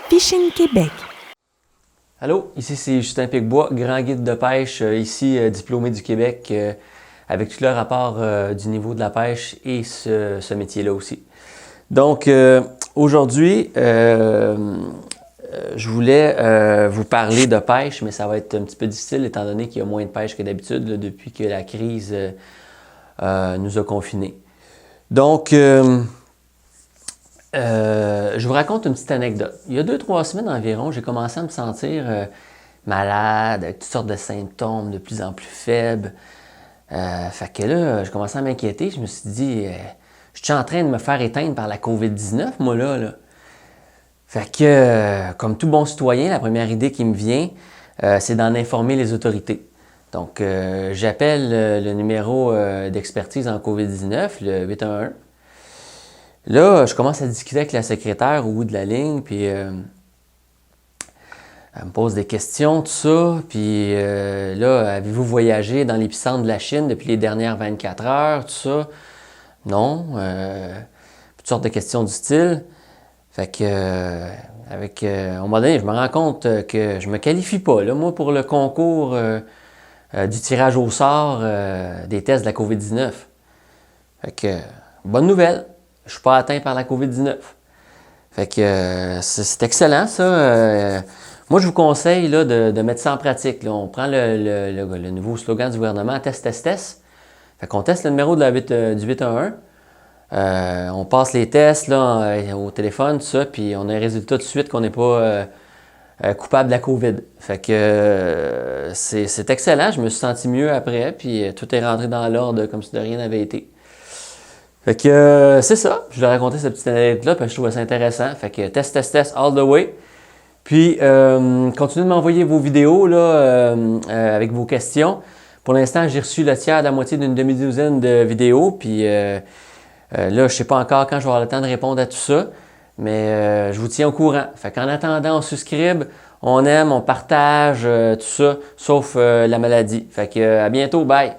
Fishing Québec. Allô, ici c'est Justin Picbois, grand guide de pêche, diplômé du Québec, avec tout le rapport du niveau de la pêche et ce métier-là aussi. Donc, aujourd'hui, je voulais vous parler de pêche, mais ça va être un petit peu difficile étant donné qu'il y a moins de pêche que d'habitude depuis que la crise nous a confinés. Donc, je vous raconte une petite anecdote. Il y a 2-3 semaines environ, j'ai commencé à me sentir malade, avec toutes sortes de symptômes de plus en plus faibles. Fait que là, je commençais à m'inquiéter. Je me suis dit, je suis en train de me faire éteindre par la COVID-19, moi là. Fait que, comme tout bon citoyen, la première idée qui me vient, c'est d'en informer les autorités. Donc, j'appelle le numéro d'expertise en COVID-19, le 811. Là, je commence à discuter avec la secrétaire au bout de la ligne, puis elle me pose des questions, tout ça. Puis là, avez-vous voyagé dans l'épicentre de la Chine depuis les dernières 24 heures, tout ça? Non. Toutes sortes de questions du style. Fait que, à un moment donné, je me rends compte que je me qualifie pas, là, moi, pour le concours du tirage au sort des tests de la COVID-19. Fait que, bonne nouvelle. Je ne suis pas atteint par la COVID-19. Fait que c'est excellent, ça. Moi, je vous conseille là, de mettre ça en pratique. Là. On prend le nouveau slogan du gouvernement, test, test, test. Fait qu'on teste le numéro du 811. On passe les tests là, au téléphone, tout ça, puis on a un résultat tout de suite qu'on n'est pas coupable de la COVID. Fait que c'est excellent. Je me suis senti mieux après, puis tout est rentré dans l'ordre comme si de rien n'avait été. Fait que c'est ça, je leur ai raconté cette petite anecdote-là, puis je trouvais ça intéressant. Fait que test, test, test, all the way. Puis, continuez de m'envoyer vos vidéos là, avec vos questions. Pour l'instant, j'ai reçu le tiers de la moitié d'une demi-douzaine de vidéos. Puis là, je ne sais pas encore quand je vais avoir le temps de répondre à tout ça. Mais je vous tiens au courant. Fait qu'en attendant, on subscribe, on aime, on partage, tout ça, sauf la maladie. Fait que à bientôt, bye!